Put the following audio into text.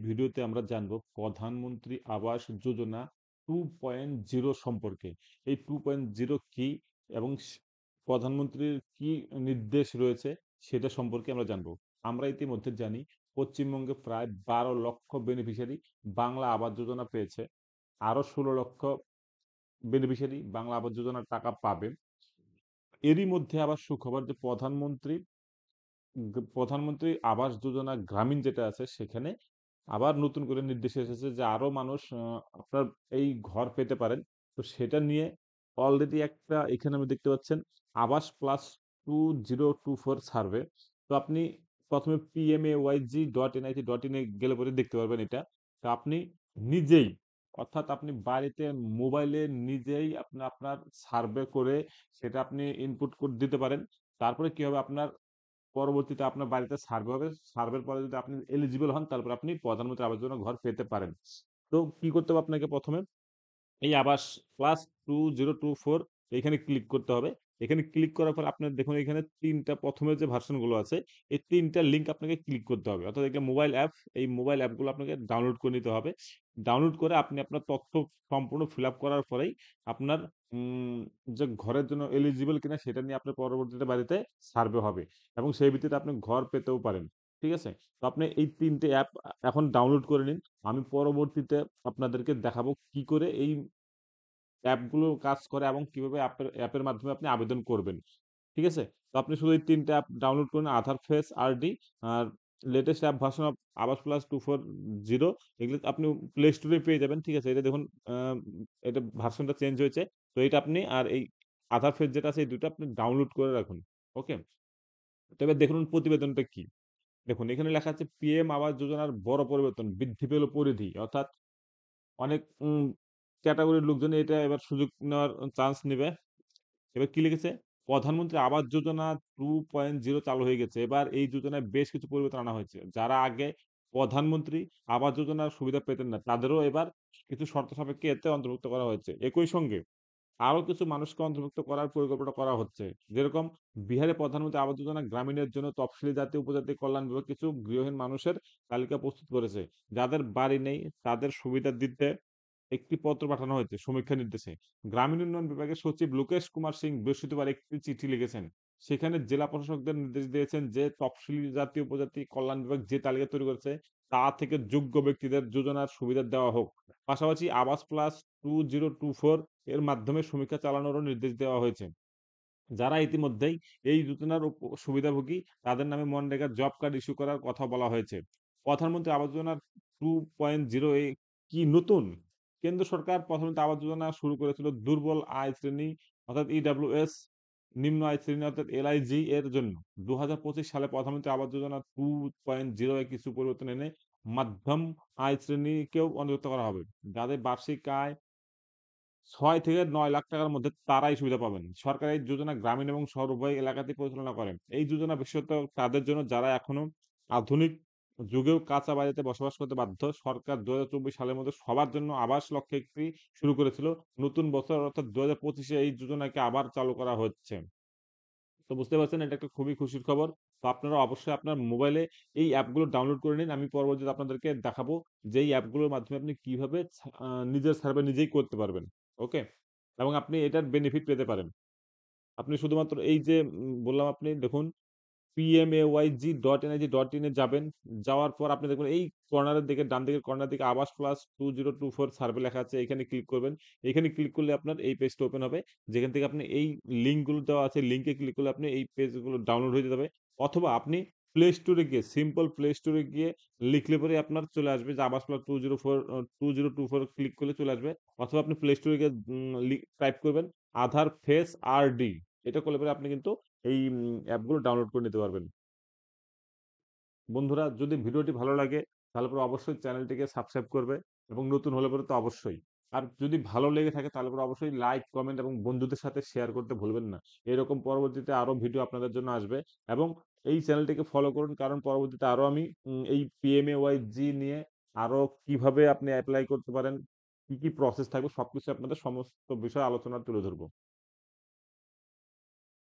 ভিডিওতে আমরা জানবো প্রধানমন্ত্রী আবাস যোজনা 2.0 সম্পর্কে। এই 2.0 কি এবং প্রধানমন্ত্রীর কি নির্দেশ রয়েছে সেটা সম্পর্কে আমরা জানবো। আমরা ইতিমধ্যে জানি পশ্চিমবঙ্গে প্রায় 12 লক্ষ বেনিফিশিয়ারি বাংলা আবাস যোজনা পেয়েছে। আরো 16 লক্ষ বেনিফিশিয়ারি বাংলা আবাস যোজনার টাকা পাবে। এরই মধ্যে আবার সুখবর যে প্রধানমন্ত্রী আবাস যোজনা গ্রামীণ যেটা আছে সেখানে আবার নতুন করে নির্দেশ এসেছে যে আরো মানুষ আপনার এই ঘর পেতে পারেন। তো সেটা নিয়ে অলরেডি একটা এখানে আমি দেখতে পাচ্ছেন আবাস প্লাস 2024 সার্ভে। তো আপনি প্রথমে pmayg.nic.in এ গেলে পরে দেখতে পারবেন এটা। তো আপনি নিজেই অর্থাৎ আপনি বাড়িতে মোবাইলে নিজেই আপনার সার্ভে করে সেটা আপনি ইনপুট দিতে পারেন। তারপরে কি হবে আপনার পরবর্তীতে আপনার বাড়িতে সার্ভে হবে। সার্ভের পরে যদি আপনি এলিজিবল হন তারপরে আপনি প্রধানমন্ত্রী আবাস যোজনা ঘর পেতে পারেন। তো কি করতে হবে আপনাকে ১ম এ এই আবাস প্লাস 2024 এখানে ক্লিক করতে হবে। এখানে ক্লিক করার পর আপনার দেখুন এখানে ৩ টা ১ম এর যে ভার্সন গুলো আছে, এই ৩ টা লিঙ্ক আপনাকে ক্লিক করতে হবে। অর্থাৎ এটা মোবাইল অ্যাপ, এই মোবাইল অ্যাপগুলো আপনাকে ডাউনলোড করে নিতে হবে। ডাউনলোড করে আপনি আপনার তথ্য সম্পূর্ণ ফিল আপ করার পরেই আপনার যে ঘরের জন্য এলিজিবল কিনা সেটা নিয়ে আপনার পরবর্তীতে বাড়িতে সার্ভে হবে এবং সেই ভিত্তিতে আপনি ঘর পেতেও পারেন। ঠিক আছে? তো আপনি এই ৩ টে অ্যাপ এখন ডাউনলোড করে নিন। আমি পরবর্তীতে আপনাদেরকে দেখাবো কি করে এই অ্যাপগুলো কাজ করে এবং কিভাবে অ্যাপের মাধ্যমে আপনি আবেদন করবেন। ঠিক আছে? তো আপনি শুধু এই ৩ টা অ্যাপ ডাউনলোড করুন আধার, ফেস, আরডি আর latest app version of Awas plus 240 এগুলো আপনি প্লে স্টোরে পেয়ে যাবেন। ঠিক আছে? এটা দেখুন আ এটা ভার্সনটা চেঞ্জ হয়েছে। তো এটা আপনি আর এই আধার, ফেস যেটা আছে এই ২ টা আপনি ডাউনলোড করে রাখুন। ওকে? তো এবার দেখুন প্রতিবেদনটা কি? দেখুন এখানে লেখা আছে পিএম আবাস যোজনার বড় পরিবর্তন, বৃদ্ধি পেল পরিধি। অর্থাৎ অনেক ক্যাটেগরির লোকজন এটা এবার সুযোগ নেওয়ার চান্স নিবে। এবার কি লিখেছে? প্রধানমন্ত্রী আবাস যোজনা 2.0 চালু হয়ে গেছে। এবার এই যোজনায় বেশ কিছু পরিবর্তন আনা হয়েছে। যারা আগে প্রধানমন্ত্রী আবাস যোজনার সুবিধা পেতেন না, তাদেরও এবার কিছু শর্ত সাপেক্ষে এতে অন্তর্ভুক্ত করা হয়েছে। একই সঙ্গে আরো কিছু মানুষকে অন্তর্ভুক্ত করার পরিকল্পনা করা হচ্ছে। যেরকম বিহারে প্রধানমন্ত্রী আবাস যোজনা গ্রামীণের জন্য তফসিলি জাতি উপজাতি কল্যাণ বিভাগ কিছু গৃহহীন মানুষের তালিকা প্রস্তুত করেছে। যাদের বাড়ি নেই তাদের সুবিধা দিতে একটি পত্র পাঠানো হয়েছে সমীক্ষা নির্দেশে। গ্রামীণ উন্নয়ন বিভাগের সচিব লোকেশ কুমার সিং বৃহস্পতিবার একটি চিঠি লিখেছেন। সেখানে জেলা প্রশাসকদের নির্দেশ দিয়েছেন যে তফসিলি জাতি উপজাতি কল্যাণ বিভাগ যে তালিকা তৈরি করেছে তা থেকে যোগ্য ব্যক্তিদের যোজনার সুবিধা দেওয়া হোক। পাশাপাশি আবাস প্লাস 2024 এর মাধ্যমে সমীক্ষা চালানোরও নির্দেশ দেওয়া হয়েছে। যারা ইতিমধ্যেই এই যোজনার সুবিধাভোগী তাদের নামে মনরেগা জব কার্ড ইস্যু করার কথা বলা হয়েছে। প্রধানমন্ত্রী আবাস যোজনা 2.0 এ কি নতুন? কেন্দ্র সরকার প্রধানমন্ত্রী আবাস যোজনা শুরু করেছিল দুর্বল আয় শ্রেণী অর্থাৎ ইডব্লিউএস, নিম্ন আয় শ্রেণী অর্থাৎ এলআইজি এর জন্য। ২০২৫ সালে প্রধানমন্ত্রী আবাস যোজনা 2.0 এ কিছু পরিবর্তন এনে মধ্যম আয় শ্রেণীকেও অন্তর্ভুক্ত করা হবে। যাদের বার্ষিক আয় ৬ থেকে ৯ লাখ টাকার মধ্যে তারাই সুবিধা পাবেন। সরকার এই যোজনা গ্রামীণ এবং শহর উভয় এলাকাতেই পরিচালনা করেন। এই যোজনা বিশেষত তাদের জন্য যারা এখনো আধুনিক যুগেও কাঁচা বাড়িতে বসবাস করতে বাধ্য। সরকার ২০২৪ সালের মধ্যে সবার জন্য আবাস লক্ষ্যে একটি শুরু করেছিল। নতুন বছর অর্থাৎ ২০২৫ এ এই যোজনাকে আবার চালু করা হচ্ছে। তো বুঝতে পারছেন এটা একটা খুবই খুশির খবর। তো আপনারা অবশ্যই আপনার মোবাইলে এই অ্যাপগুলো ডাউনলোড করে নিন। আমি পরবর্তীতে আপনাদেরকে দেখাবো যে এই অ্যাপগুলোর মাধ্যমে আপনি কিভাবে নিজের সার্ভে নিজেই করতে পারবেন। ওকে? এবং আপনি এটার বেনিফিট পেতে পারেন। আপনি শুধুমাত্র এই যে বললাম আপনি দেখুন pmayg.nic.in এ যাবেন। যাওয়ার পর আপনি দেখবেন এই কর্নারের দিকে ডান দিকের কর্নার দিকে আবাস প্লাস 2024 সার্ভে লেখা আছে। এখানে ক্লিক করবেন। এখানে ক্লিক করলে আপনার এই পেজটা ওপেন হবে। যেখান থেকে আপনি এই লিঙ্ক গুলো দেওয়া আছে। লিঙ্কে ক্লিক করলে আপনি এই পেজগুলো ডাউনলোড হয়ে যাবে। অথবা আপনি প্লে স্টোরে গিয়ে সিম্পল প্লে স্টোরে গিয়ে লিখলে পরে আপনার চলে আসবে যে আবাস প্লাস 2024 ক্লিক করলে চলে আসবে। অথবা আপনি প্লে স্টোরে গিয়ে টাইপ করবেন আধার ফেস আরডি। এটা করলে পরে আপনি কিন্তু এই অ্যাপগুলো ডাউনলোড করে নিতে পারবেন। বন্ধুরা যদি ভিডিওটি ভালো লাগে তাহলে পরে অবশ্যই চ্যানেলটিকে সাবস্ক্রাইব করবে এবং নতুন হলে পরে তো অবশ্যই। আর যদি ভালো লেগে থাকে তাহলে পরে অবশ্যই লাইক, কমেন্ট এবং বন্ধুদের সাথে শেয়ার করতে ভুলবেন না। এরকম পরবর্তীতে আরো ভিডিও আপনাদের জন্য আসবে এবং এই চ্যানেলটিকে ফলো করুন কারণ পরবর্তীতে আরো আমি এই পিএমএওয়াইজি নিয়ে আরো কিভাবে আপনি এপ্লাই করতে পারেন, কি প্রসেস থাকবে সবকিছু আপনাদের সমস্ত বিষয় আলোচনা তুলে ধরব।